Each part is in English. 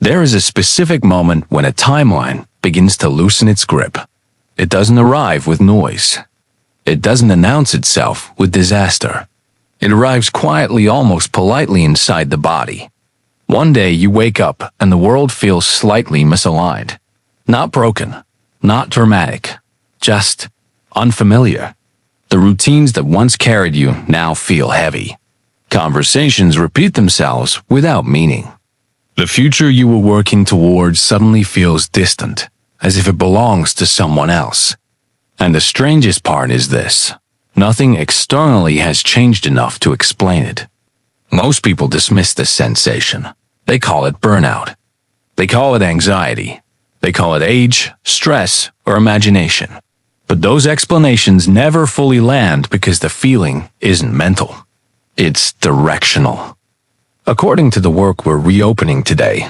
There is a specific moment when a timeline begins to loosen its grip. It doesn't arrive with noise. It doesn't announce itself with disaster. It arrives quietly, almost politely inside the body. One day you wake up and the world feels slightly misaligned. Not broken, not dramatic, just unfamiliar. The routines that once carried you now feel heavy. Conversations repeat themselves without meaning. The future you were working towards suddenly feels distant, as if it belongs to someone else. And the strangest part is this: nothing externally has changed enough to explain it. Most people dismiss this sensation. They call it burnout. They call it anxiety. They call it age, stress, or imagination. But those explanations never fully land because the feeling isn't mental. It's directional. According to the work we're reopening today,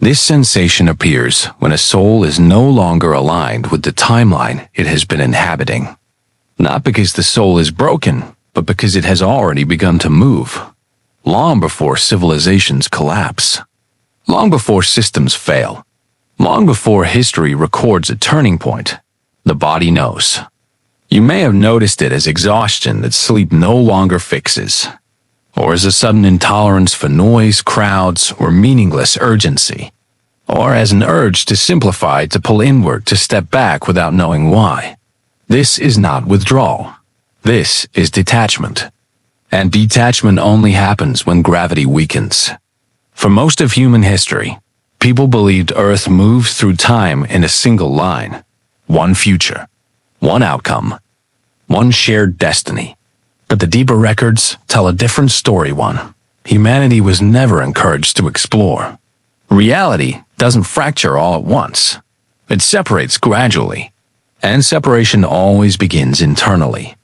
this sensation appears when a soul is no longer aligned with the timeline it has been inhabiting. Not because the soul is broken, but because it has already begun to move. Long before civilizations collapse. Long before systems fail. Long before history records a turning point. The body knows. You may have noticed it as exhaustion that sleep no longer fixes, or as a sudden intolerance for noise, crowds, or meaningless urgency, or as an urge to simplify, to pull inward, to step back without knowing why. This is not withdrawal. This is detachment. And detachment only happens when gravity weakens. For most of human history, people believed Earth moved through time in a single line. One future, one outcome, one shared destiny. But the deeper records tell a different story. Humanity was never encouraged to explore. Reality doesn't fracture all at once. It separates gradually. And separation always begins internally.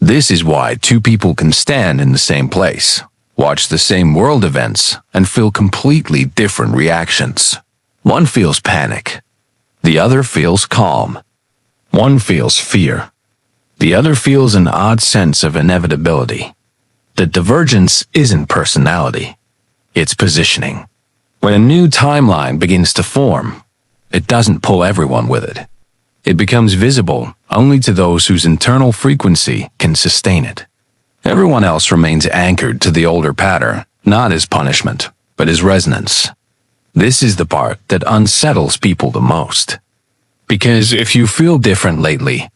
This is why two people can stand in the same place, watch the same world events, and feel completely different reactions. One feels panic. The other feels calm. One feels fear. The other feels an odd sense of inevitability. The divergence isn't personality. It's positioning. When a new timeline begins to form, it doesn't pull everyone with it. It becomes visible only to those whose internal frequency can sustain it. Everyone else remains anchored to the older pattern, not as punishment, but as resonance. This is the part that unsettles people the most. Because if you feel different lately,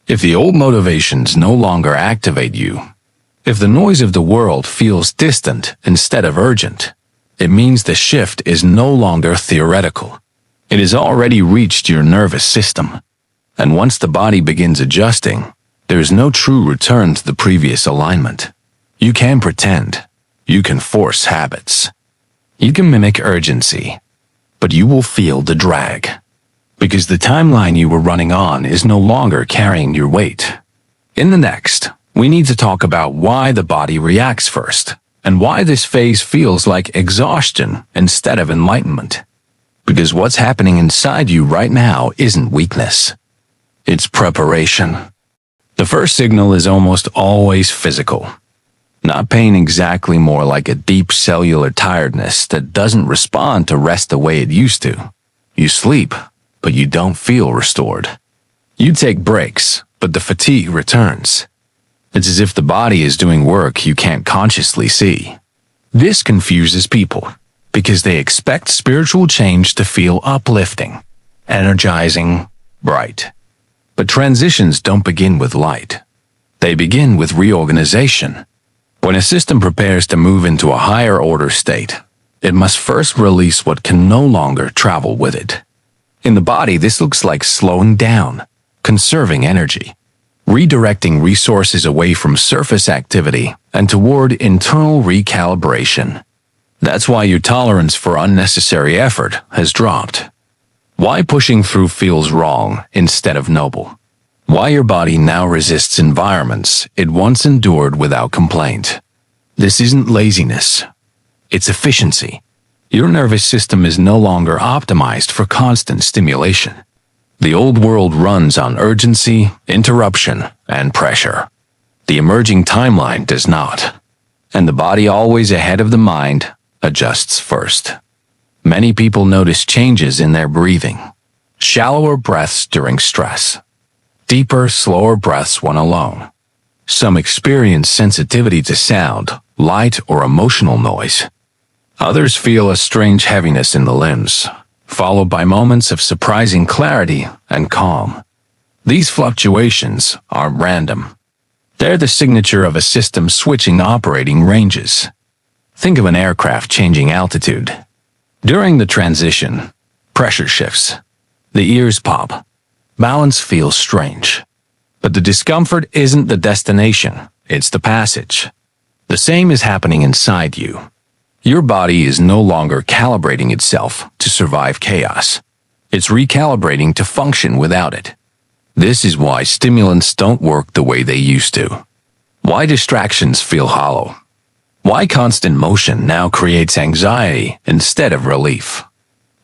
if the old motivations no longer activate you, if the noise of the world feels distant instead of urgent, it means the shift is no longer theoretical. It has already reached your nervous system. And once the body begins adjusting, there is no true return to the previous alignment. You can pretend. You can force habits. You can mimic urgency. But you will feel the drag. Because the timeline you were running on is no longer carrying your weight. In the next, we need to talk about why the body reacts first, and why this phase feels like exhaustion instead of enlightenment. Because what's happening inside you right now isn't weakness. It's preparation. The first signal is almost always physical. Not pain exactly, more like a deep cellular tiredness that doesn't respond to rest the way it used to. You sleep, but you don't feel restored. You take breaks, but the fatigue returns. It's as if the body is doing work you can't consciously see. This confuses people, because they expect spiritual change to feel uplifting, energizing, bright. But transitions don't begin with light. They begin with reorganization. When a system prepares to move into a higher order state, it must first release what can no longer travel with it. In the body, this looks like slowing down, conserving energy, redirecting resources away from surface activity and toward internal recalibration. That's why your tolerance for unnecessary effort has dropped. Why pushing through feels wrong instead of noble. Why your body now resists environments it once endured without complaint. This isn't laziness. It's efficiency. Your nervous system is no longer optimized for constant stimulation. The old world runs on urgency, interruption, and pressure. The emerging timeline does not. And the body, always ahead of the mind, adjusts first. Many people notice changes in their breathing. Shallower breaths during stress. Deeper, slower breaths when alone. Some experience sensitivity to sound, light, or emotional noise. Others feel a strange heaviness in the limbs, followed by moments of surprising clarity and calm. These fluctuations aren't random. They're the signature of a system switching operating ranges. Think of an aircraft changing altitude. During the transition, pressure shifts. The ears pop. Balance feels strange. But the discomfort isn't the destination, it's the passage. The same is happening inside you. Your body is no longer calibrating itself to survive chaos. It's recalibrating to function without it. This is why stimulants don't work the way they used to. Why distractions feel hollow. Why constant motion now creates anxiety instead of relief.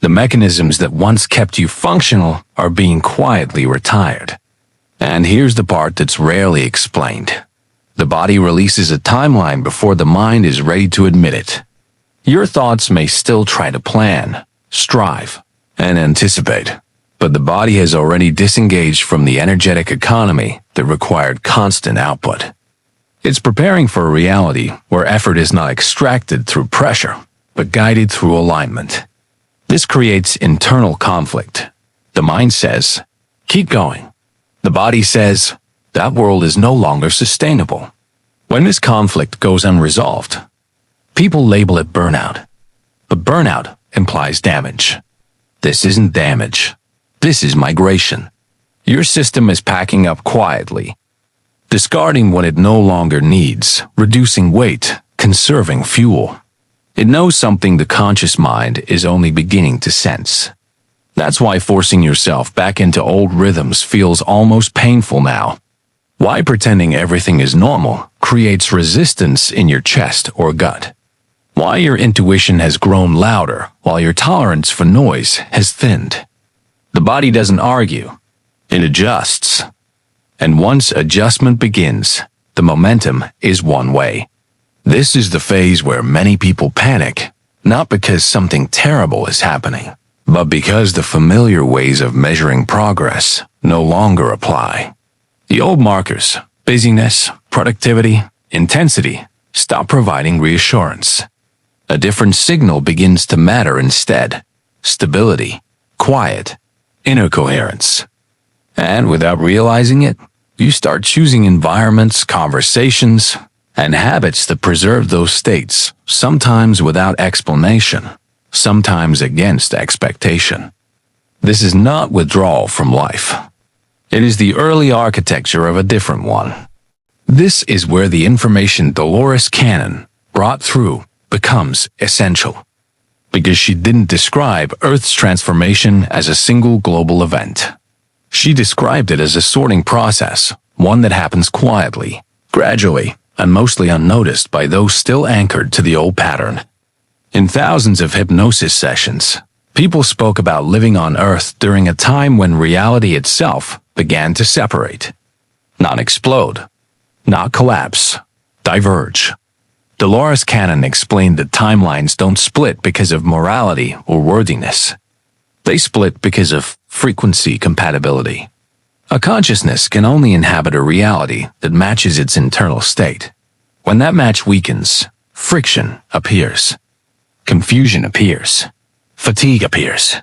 The mechanisms that once kept you functional are being quietly retired. And here's the part that's rarely explained. The body releases a timeline before the mind is ready to admit it. Your thoughts may still try to plan, strive, and anticipate, but the body has already disengaged from the energetic economy that required constant output. It's preparing for a reality where effort is not extracted through pressure, but guided through alignment. This creates internal conflict. The mind says, keep going. The body says, that world is no longer sustainable. When this conflict goes unresolved, people label it burnout. But burnout implies damage. This isn't damage. This is migration. Your system is packing up quietly, discarding what it no longer needs, reducing weight, conserving fuel. It knows something the conscious mind is only beginning to sense. That's why forcing yourself back into old rhythms feels almost painful now. Why pretending everything is normal creates resistance in your chest or gut. Why your intuition has grown louder while your tolerance for noise has thinned. The body doesn't argue. It adjusts. And once adjustment begins, the momentum is one way. This is the phase where many people panic, not because something terrible is happening, but because the familiar ways of measuring progress no longer apply. The old markers, busyness, productivity, intensity, stop providing reassurance. A different signal begins to matter instead. Stability, quiet, inner coherence. And without realizing it, you start choosing environments, conversations, and habits that preserve those states, sometimes without explanation, sometimes against expectation. This is not withdrawal from life. It is the early architecture of a different one. This is where the information Dolores Cannon brought through becomes essential, because she didn't describe Earth's transformation as a single global event. She described it as a sorting process, one that happens quietly, gradually, and mostly unnoticed by those still anchored to the old pattern. In thousands of hypnosis sessions, people spoke about living on Earth during a time when reality itself began to separate. Not explode, not collapse, diverge. Dolores Cannon explained that timelines don't split because of morality or worthiness. They split because of frequency compatibility. A consciousness can only inhabit a reality that matches its internal state. When that match weakens, friction appears. Confusion appears. Fatigue appears.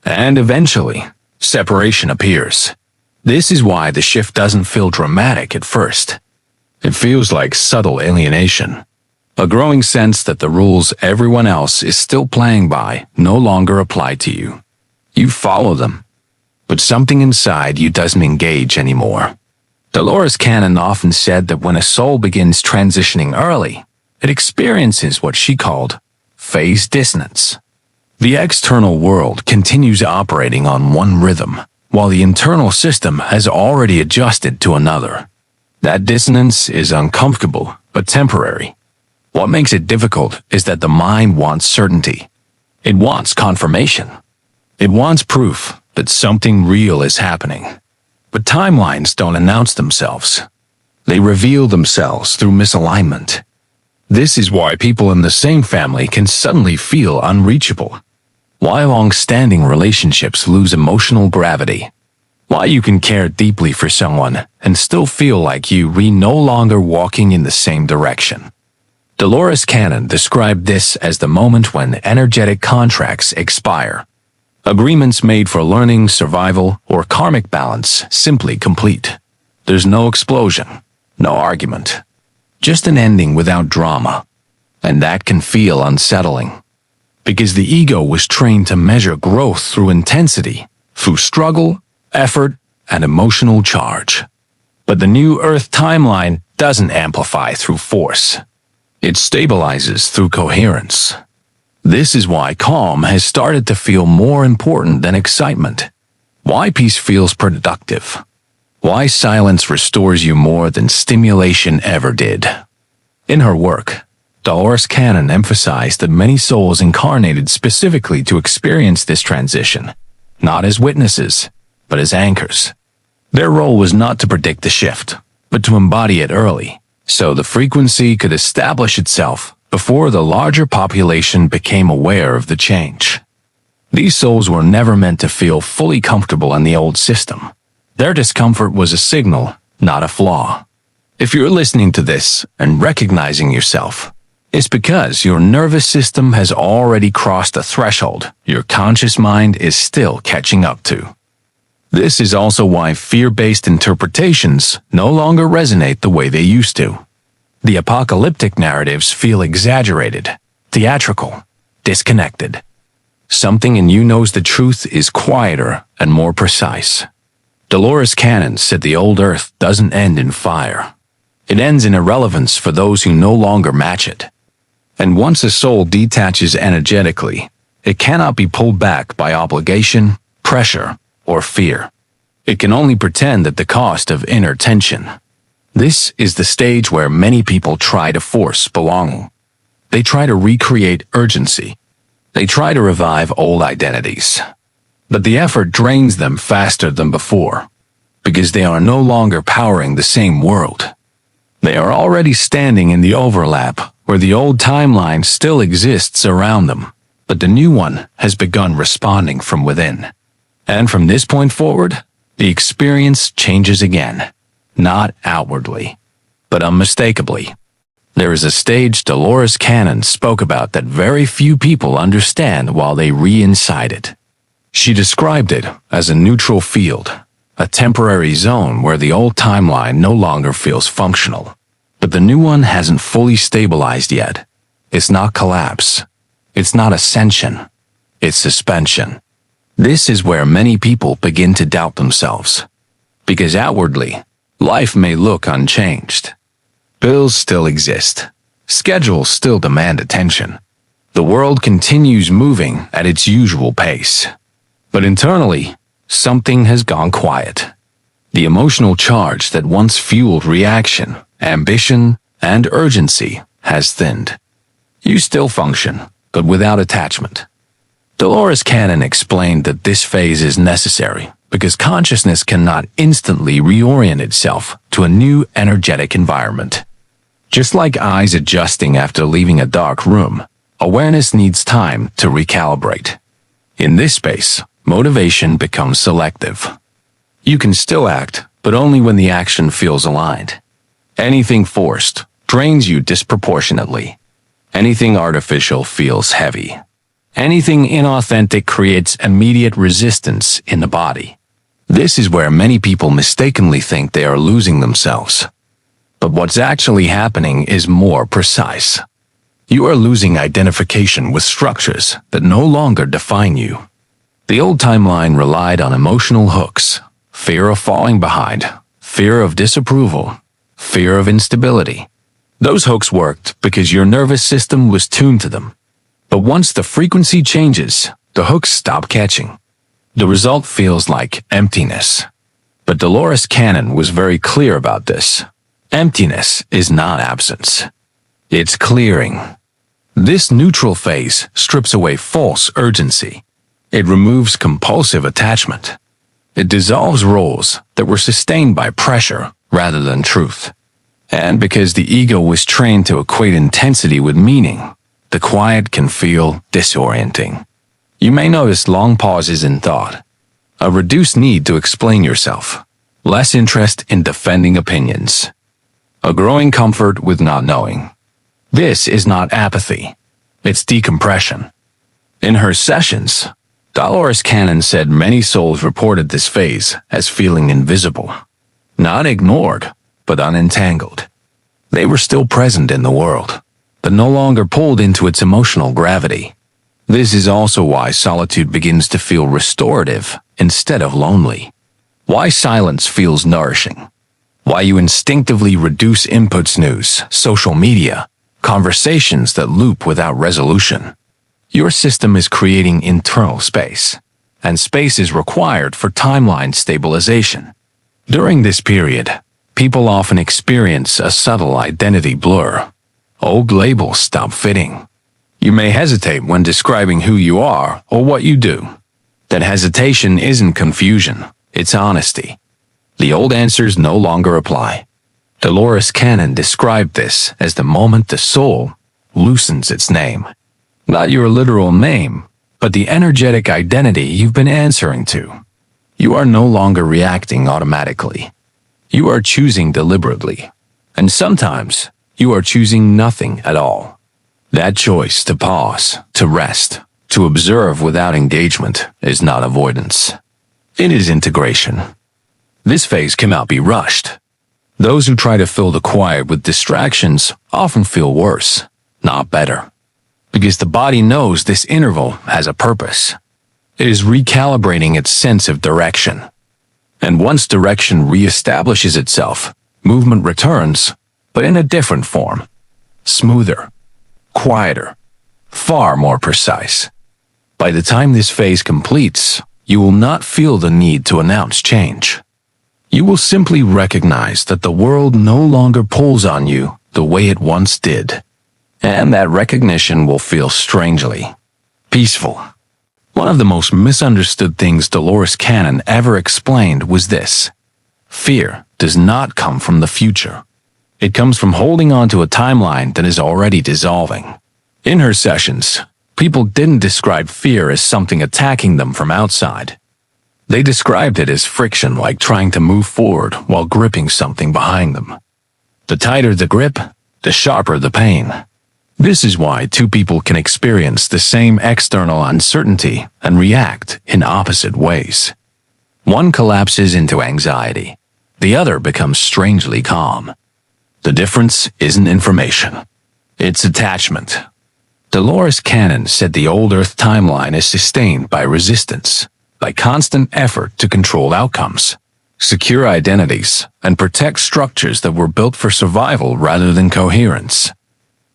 And eventually, separation appears. This is why the shift doesn't feel dramatic at first. It feels like subtle alienation. A growing sense that the rules everyone else is still playing by no longer apply to you. You follow them, but something inside you doesn't engage anymore. Dolores Cannon often said that when a soul begins transitioning early, it experiences what she called phase dissonance. The external world continues operating on one rhythm, while the internal system has already adjusted to another. That dissonance is uncomfortable, but temporary. What makes it difficult is that the mind wants certainty. It wants confirmation. It wants proof that something real is happening. But timelines don't announce themselves. They reveal themselves through misalignment. This is why people in the same family can suddenly feel unreachable. why long-standing relationships lose emotional gravity, why you can care deeply for someone and still feel like you are no longer walking in the same direction. Dolores Cannon described this as the moment when energetic contracts expire. Agreements made for learning, survival, or karmic balance simply complete. There's no explosion, no argument, just an ending without drama. And that can feel unsettling, because the ego was trained to measure growth through intensity, through struggle, effort, and emotional charge. But the new Earth timeline doesn't amplify through force. It stabilizes through coherence. This is why calm has started to feel more important than excitement, why peace feels productive, why silence restores you more than stimulation ever did. In her work, Dolores Cannon emphasized that many souls incarnated specifically to experience this transition, not as witnesses, but as anchors. Their role was not to predict the shift, but to embody it early, so the frequency could establish itself before the larger population became aware of the change. These souls were never meant to feel fully comfortable in the old system. Their discomfort was a signal, not a flaw. If you're listening to this and recognizing yourself, it's because your nervous system has already crossed a threshold your conscious mind is still catching up to. This is also why fear-based interpretations no longer resonate the way they used to. The apocalyptic narratives feel exaggerated, theatrical, disconnected. Something in you knows the truth is quieter and more precise. Dolores Cannon said the old Earth doesn't end in fire. It ends in irrelevance for those who no longer match it. And once a soul detaches energetically, it cannot be pulled back by obligation, pressure, or fear. It can only pretend at the cost of inner tension. This is the stage where many people try to force belonging. They try to recreate urgency. They try to revive old identities. But the effort drains them faster than before, because they are no longer powering the same world. They are already standing in the overlap where the old timeline still exists around them, but the new one has begun responding from within. And from this point forward, the experience changes again, not outwardly, but unmistakably. There is a stage Dolores Cannon spoke about that very few people understand while they re-inside it. She described it as a neutral field, a temporary zone where the old timeline no longer feels functional. But the new one hasn't fully stabilized yet. It's not collapse. It's not ascension. It's suspension. This is where many people begin to doubt themselves. Because outwardly, life may look unchanged. Bills still exist. Schedules still demand attention. The world continues moving at its usual pace. But internally, something has gone quiet. The emotional charge that once fueled reaction, ambition, and urgency has thinned. You still function, but without attachment. Dolores Cannon explained that this phase is necessary because consciousness cannot instantly reorient itself to a new energetic environment. Just like eyes adjusting after leaving a dark room, awareness needs time to recalibrate. In this space, motivation becomes selective. You can still act, but only when the action feels aligned. Anything forced drains you disproportionately. Anything artificial feels heavy. Anything inauthentic creates immediate resistance in the body. This is where many people mistakenly think they are losing themselves. But what's actually happening is more precise. You are losing identification with structures that no longer define you. The old timeline relied on emotional hooks, fear of falling behind, fear of disapproval, fear of instability. Those hooks worked because your nervous system was tuned to them. But once the frequency changes, the hooks stop catching. The result feels like emptiness. But Dolores Cannon was very clear about this. Emptiness is not absence. It's clearing. This neutral phase strips away false urgency. It removes compulsive attachment. It dissolves roles that were sustained by pressure rather than truth. And because the ego was trained to equate intensity with meaning, the quiet can feel disorienting. You may notice long pauses in thought, a reduced need to explain yourself, less interest in defending opinions, a growing comfort with not knowing. This is not apathy, it's decompression. In her sessions, Dolores Cannon said many souls reported this phase as feeling invisible, not ignored, but unentangled. They were still present in the world, but no longer pulled into its emotional gravity. This is also why solitude begins to feel restorative instead of lonely. Why silence feels nourishing. Why you instinctively reduce inputs, news, social media, conversations that loop without resolution. Your system is creating internal space, and space is required for timeline stabilization. During this period, people often experience a subtle identity blur. Old labels stop fitting. You may hesitate when describing who you are or what you do. That hesitation isn't confusion, it's honesty. The old answers no longer apply. Dolores Cannon described this as the moment the soul loosens its name. Not your literal name, but the energetic identity you've been answering to. You are no longer reacting automatically. You are choosing deliberately. And sometimes, you are choosing nothing at all. That choice to pause, to rest, to observe without engagement is not avoidance. It is integration. This phase cannot be rushed. Those who try to fill the quiet with distractions often feel worse, not better. Because the body knows this interval has a purpose. It is recalibrating its sense of direction. And once direction reestablishes itself, movement returns, but in a different form. Smoother, quieter, far more precise. By the time this phase completes, you will not feel the need to announce change. You will simply recognize that the world no longer pulls on you the way it once did. And that recognition will feel strangely peaceful. One of the most misunderstood things Dolores Cannon ever explained was this: fear does not come from the future. It comes from holding on to a timeline that is already dissolving. In her sessions, people didn't describe fear as something attacking them from outside. They described it as friction, like trying to move forward while gripping something behind them. The tighter the grip, the sharper the pain. This is why two people can experience the same external uncertainty and react in opposite ways. One collapses into anxiety. The other becomes strangely calm. The difference isn't information. It's attachment. Dolores Cannon said the old Earth timeline is sustained by resistance, by constant effort to control outcomes, secure identities, and protect structures that were built for survival rather than coherence.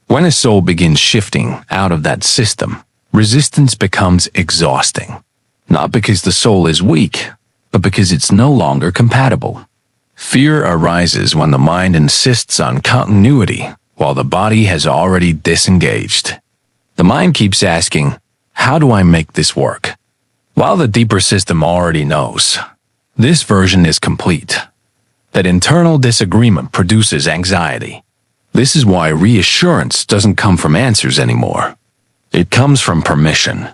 When a soul begins shifting out of that system, resistance becomes exhausting. Not because the soul is weak, but because it's no longer compatible. Fear arises when the mind insists on continuity, while the body has already disengaged. The mind keeps asking, how do I make this work? While the deeper system already knows, this version is complete. That internal disagreement produces anxiety. This is why reassurance doesn't come from answers anymore. It comes from permission.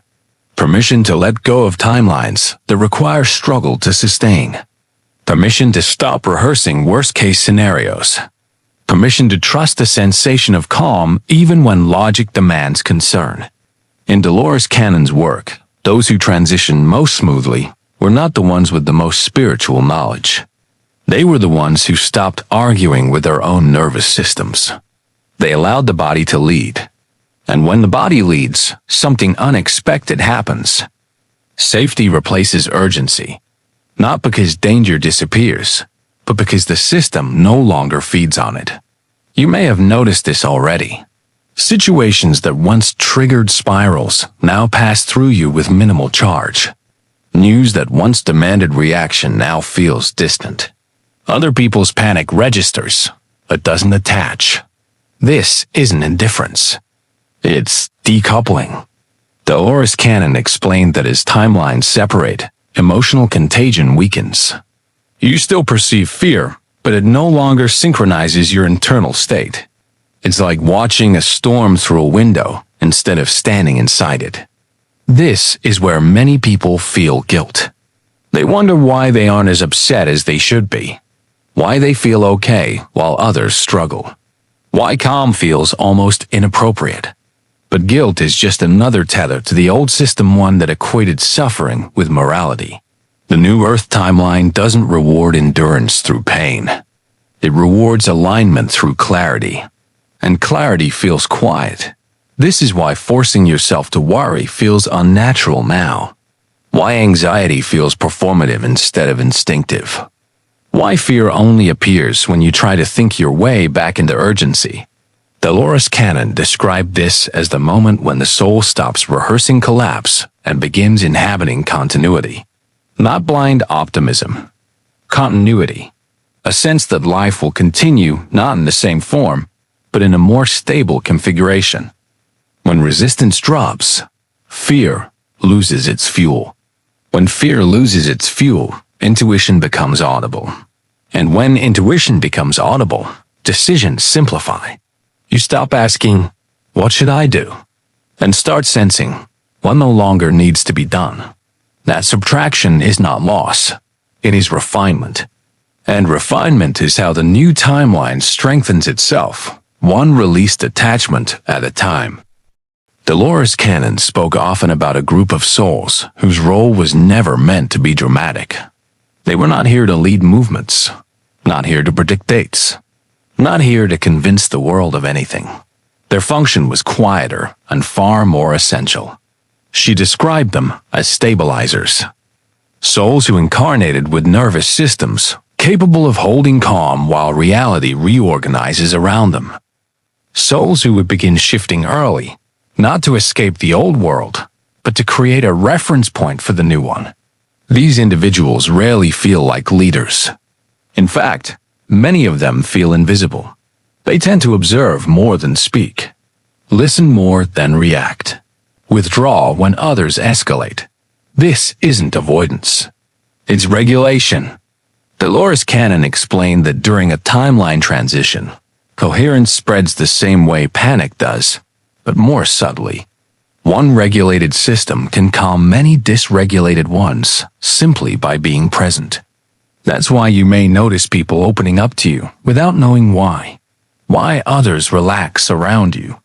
Permission to let go of timelines that require struggle to sustain. Permission to stop rehearsing worst-case scenarios. Permission to trust the sensation of calm even when logic demands concern. In Dolores Cannon's work, those who transitioned most smoothly were not the ones with the most spiritual knowledge. They were the ones who stopped arguing with their own nervous systems. They allowed the body to lead. And when the body leads, something unexpected happens. Safety replaces urgency. Not because danger disappears, but because the system no longer feeds on it. You may have noticed this already. Situations that once triggered spirals now pass through you with minimal charge. News that once demanded reaction now feels distant. Other people's panic registers, but doesn't attach. This isn't indifference. It's decoupling. Dolores Cannon explained that as timelines separate, emotional contagion weakens. You still perceive fear, but it no longer synchronizes your internal state. It's like watching a storm through a window instead of standing inside it. This is where many people feel guilt. They wonder why they aren't as upset as they should be, why they feel okay while others struggle, why calm feels almost inappropriate. But guilt is just another tether to the old system, one that equated suffering with morality. The New Earth timeline doesn't reward endurance through pain. It rewards alignment through clarity. And clarity feels quiet. This is why forcing yourself to worry feels unnatural now. Why anxiety feels performative instead of instinctive. Why fear only appears when you try to think your way back into urgency. Dolores Cannon described this as the moment when the soul stops rehearsing collapse and begins inhabiting continuity. Not blind optimism. Continuity. A sense that life will continue not in the same form, but in a more stable configuration. When resistance drops, fear loses its fuel. When fear loses its fuel, intuition becomes audible. And when intuition becomes audible, decisions simplify. You stop asking, "What should I do?" and start sensing, "What no longer needs to be done." That subtraction is not loss. It is refinement. And refinement is how the new timeline strengthens itself, one released attachment at a time. Dolores Cannon spoke often about a group of souls whose role was never meant to be dramatic. They were not here to lead movements, not here to predict dates, not here to convince the world of anything. Their function was quieter and far more essential. She described them as stabilizers. Souls who incarnated with nervous systems capable of holding calm while reality reorganizes around them. Souls who would begin shifting early, not to escape the old world, but to create a reference point for the new one. These individuals rarely feel like leaders. In fact, many of them feel invisible. They tend to observe more than speak, listen more than react, withdraw when others escalate. This isn't avoidance. It's regulation. Dolores Cannon explained that during a timeline transition, coherence spreads the same way panic does, but more subtly. One regulated system can calm many dysregulated ones simply by being present. That's why you may notice people opening up to you without knowing why. Why others relax around you.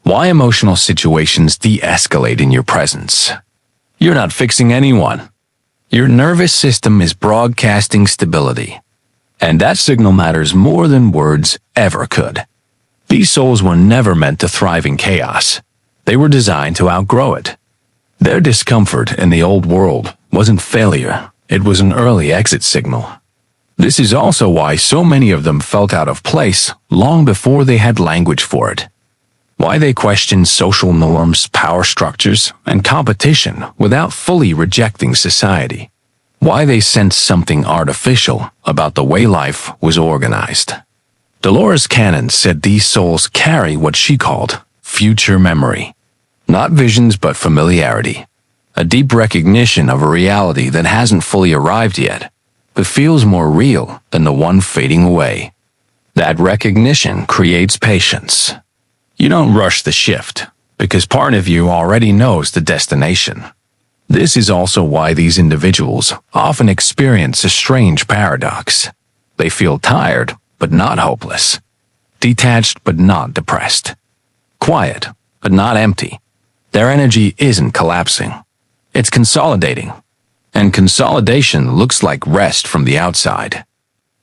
Why emotional situations de-escalate in your presence. You're not fixing anyone. Your nervous system is broadcasting stability. And that signal matters more than words ever could. These souls were never meant to thrive in chaos. They were designed to outgrow it. Their discomfort in the old world wasn't failure. It was an early exit signal. This is also why so many of them felt out of place long before they had language for it. Why they questioned social norms, power structures, and competition without fully rejecting society. Why they sensed something artificial about the way life was organized. Dolores Cannon said these souls carry what she called future memory. Not visions, but familiarity. A deep recognition of a reality that hasn't fully arrived yet, but feels more real than the one fading away. That recognition creates patience. You don't rush the shift, because part of you already knows the destination. This is also why these individuals often experience a strange paradox. They feel tired, but not hopeless. Detached, but not depressed. Quiet, but not empty. Their energy isn't collapsing. It's consolidating. And consolidation looks like rest from the outside.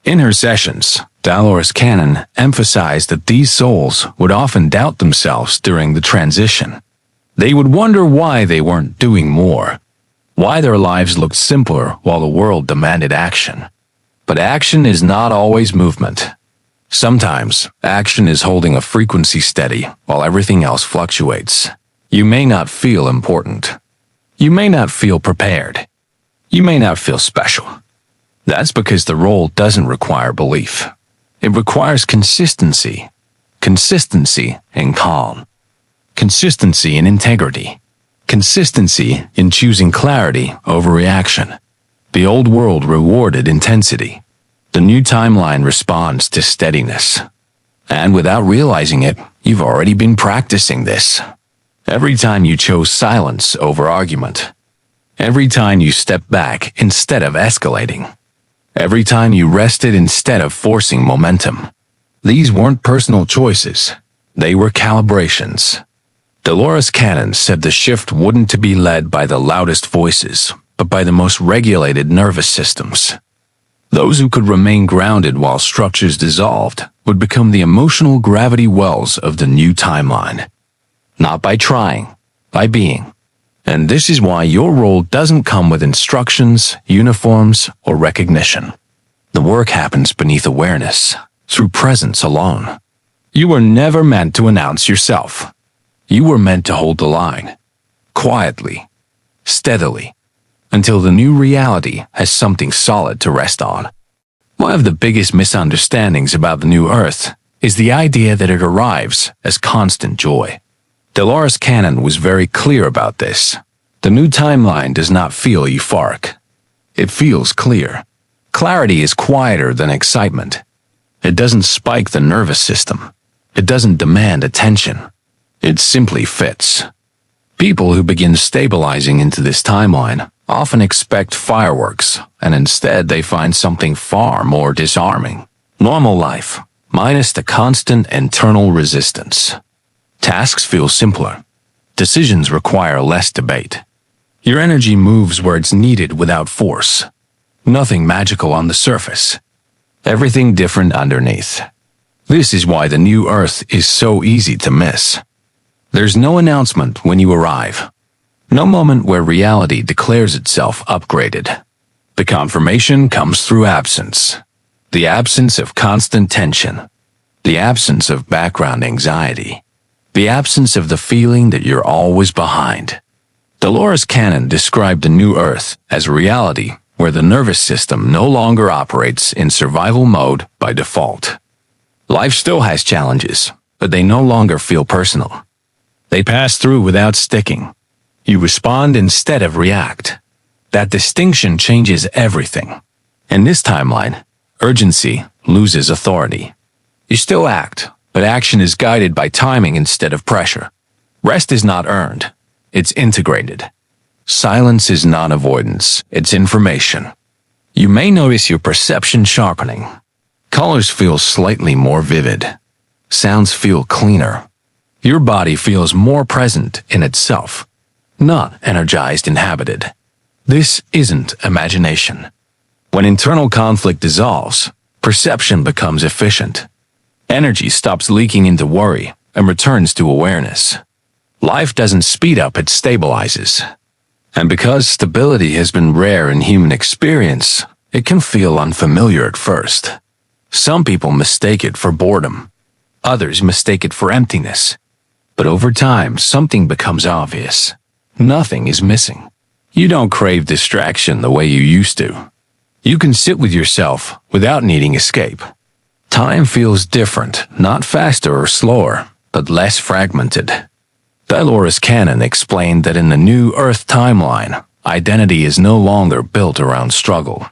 In her sessions, Dolores Cannon emphasized that these souls would often doubt themselves during the transition. They would wonder why they weren't doing more, why their lives looked simpler while the world demanded action. But action is not always movement. Sometimes, action is holding a frequency steady while everything else fluctuates. You may not feel important. You may not feel prepared. You may not feel special. That's because the role doesn't require belief. It requires consistency. Consistency in calm. Consistency in integrity. Consistency in choosing clarity over reaction. The old world rewarded intensity. The new timeline responds to steadiness. And without realizing it, you've already been practicing this. Every time you chose silence over argument. Every time you stepped back instead of escalating. Every time you rested instead of forcing momentum. These weren't personal choices. They were calibrations. Dolores Cannon said the shift wouldn't to be led by the loudest voices, but by the most regulated nervous systems. Those who could remain grounded while structures dissolved would become the emotional gravity wells of the new timeline. Not by trying, by being. And this is why your role doesn't come with instructions, uniforms, or recognition. The work happens beneath awareness, through presence alone. You were never meant to announce yourself. You were meant to hold the line. Quietly. Steadily. Until the new reality has something solid to rest on. One of the biggest misunderstandings about the new Earth is the idea that it arrives as constant joy. Dolores Cannon was very clear about this. The new timeline does not feel euphoric. It feels clear. Clarity is quieter than excitement. It doesn't spike the nervous system. It doesn't demand attention. It simply fits. People who begin stabilizing into this timeline often expect fireworks, and instead they find something far more disarming. Normal life, minus the constant internal resistance. Tasks feel simpler. Decisions require less debate. Your energy moves where it's needed without force. Nothing magical on the surface. Everything different underneath. This is why the new Earth is so easy to miss. There's no announcement when you arrive. No moment where reality declares itself upgraded. The confirmation comes through absence. The absence of constant tension. The absence of background anxiety. The absence of the feeling that you're always behind. Dolores Cannon described the new Earth as a reality where the nervous system no longer operates in survival mode by default. Life still has challenges, but they no longer feel personal. They pass through without sticking. You respond instead of react. That distinction changes everything. In this timeline, urgency loses authority. You still act, but action is guided by timing instead of pressure. Rest is not earned. It's integrated. Silence is not avoidance. It's information. You may notice your perception sharpening. Colors feel slightly more vivid. Sounds feel cleaner. Your body feels more present in itself, not energized, inhabited. This isn't imagination. When internal conflict dissolves, perception becomes efficient. Energy stops leaking into worry and returns to awareness. Life doesn't speed up, it stabilizes. And because stability has been rare in human experience, it can feel unfamiliar at first. Some people mistake it for boredom. Others mistake it for emptiness. But over time, something becomes obvious. Nothing is missing. You don't crave distraction the way you used to. You can sit with yourself without needing escape. Time feels different, not faster or slower, but less fragmented. Dolores Cannon explained that in the new Earth timeline, identity is no longer built around struggle.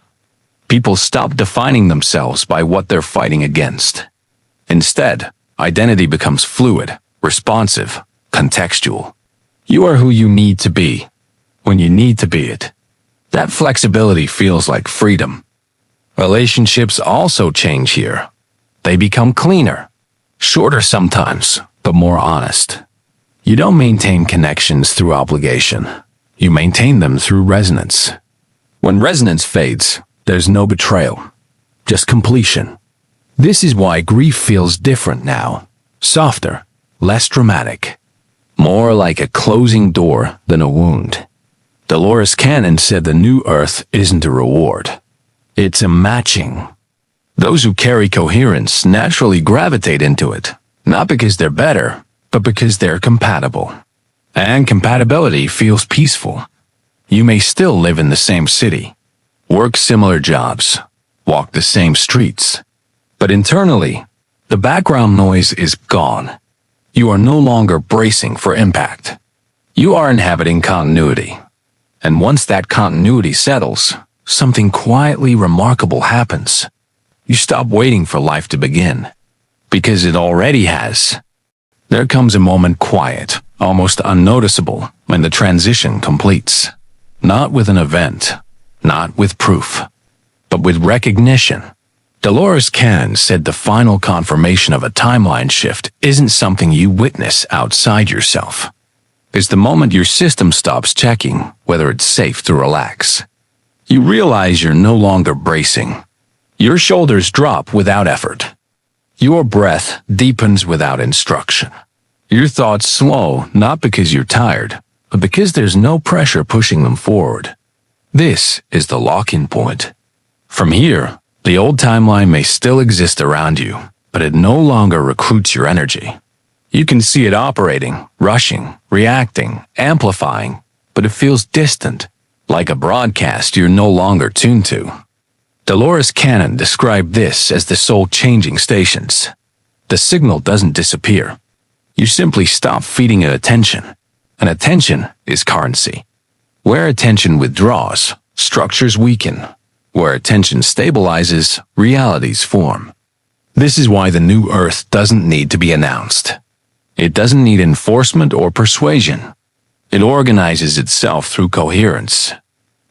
People stop defining themselves by what they're fighting against. Instead, identity becomes fluid, responsive, contextual. You are who you need to be, when you need to be it. That flexibility feels like freedom. Relationships also change here. They become cleaner, shorter sometimes, but more honest. You don't maintain connections through obligation. You maintain them through resonance. When resonance fades, there's no betrayal, just completion. This is why grief feels different now, softer, less dramatic, more like a closing door than a wound. Dolores Cannon said the new Earth isn't a reward. It's a matching. Those who carry coherence naturally gravitate into it, not because they're better, but because they're compatible. And compatibility feels peaceful. You may still live in the same city, work similar jobs, walk the same streets, but internally, the background noise is gone. You are no longer bracing for impact. You are inhabiting continuity. And once that continuity settles, something quietly remarkable happens. You stop waiting for life to begin, because it already has. There comes a moment quiet, almost unnoticeable when the transition completes. Not with an event, not with proof, but with recognition. Dolores Cannon said the final confirmation of a timeline shift isn't something you witness outside yourself. It's the moment your system stops checking whether it's safe to relax. You realize you're no longer bracing. Your shoulders drop without effort. Your breath deepens without instruction. Your thoughts slow not because you're tired, but because there's no pressure pushing them forward. This is the lock-in point. From here, the old timeline may still exist around you, but it no longer recruits your energy. You can see it operating, rushing, reacting, amplifying, but it feels distant, like a broadcast you're no longer tuned to. Dolores Cannon described this as the soul-changing stations. The signal doesn't disappear. You simply stop feeding it attention, and attention is currency. Where attention withdraws, structures weaken. Where attention stabilizes, realities form. This is why the new Earth doesn't need to be announced. It doesn't need enforcement or persuasion. It organizes itself through coherence,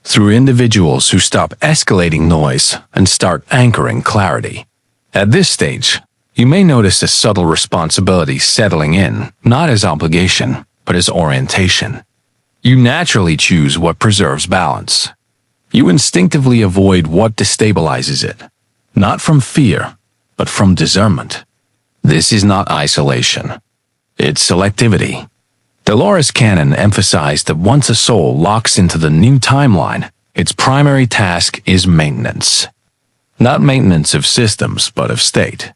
through individuals who stop escalating noise and start anchoring clarity. At this stage, you may notice a subtle responsibility settling in, not as obligation, but as orientation. You naturally choose what preserves balance. You instinctively avoid what destabilizes it, not from fear, but from discernment. This is not isolation. It's selectivity. Dolores Cannon emphasized that once a soul locks into the new timeline, its primary task is maintenance. Not maintenance of systems, but of state.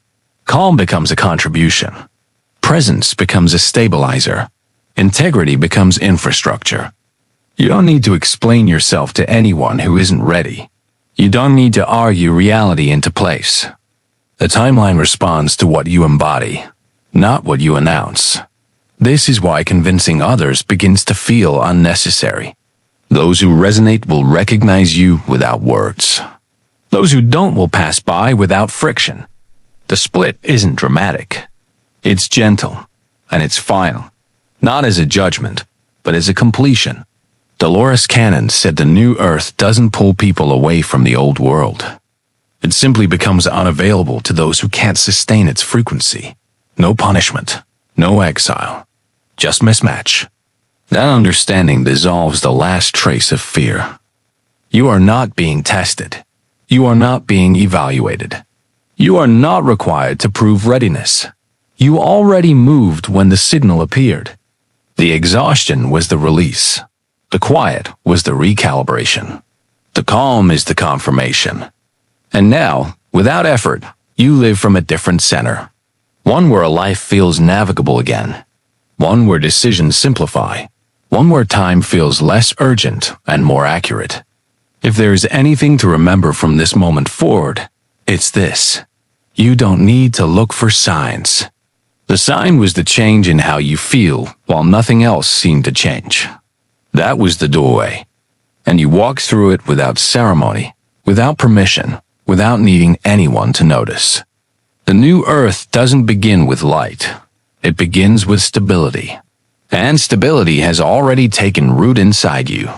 Calm becomes a contribution. Presence becomes a stabilizer. Integrity becomes infrastructure. You don't need to explain yourself to anyone who isn't ready. You don't need to argue reality into place. The timeline responds to what you embody, not what you announce. This is why convincing others begins to feel unnecessary. Those who resonate will recognize you without words. Those who don't will pass by without friction. The split isn't dramatic. It's gentle, and it's final. Not as a judgment, but as a completion. Dolores Cannon said the new Earth doesn't pull people away from the old world. It simply becomes unavailable to those who can't sustain its frequency. No punishment, no exile, just mismatch. That understanding dissolves the last trace of fear. You are not being tested. You are not being evaluated. You are not required to prove readiness. You already moved when the signal appeared. The exhaustion was the release. The quiet was the recalibration. The calm is the confirmation. And now, without effort, you live from a different center. One where a life feels navigable again. One where decisions simplify. One where time feels less urgent and more accurate. If there is anything to remember from this moment forward, it's this. You don't need to look for signs. The sign was the change in how you feel while nothing else seemed to change. That was the doorway, and you walked through it without ceremony, without permission, without needing anyone to notice. The new Earth doesn't begin with light. It begins with stability. And stability has already taken root inside you.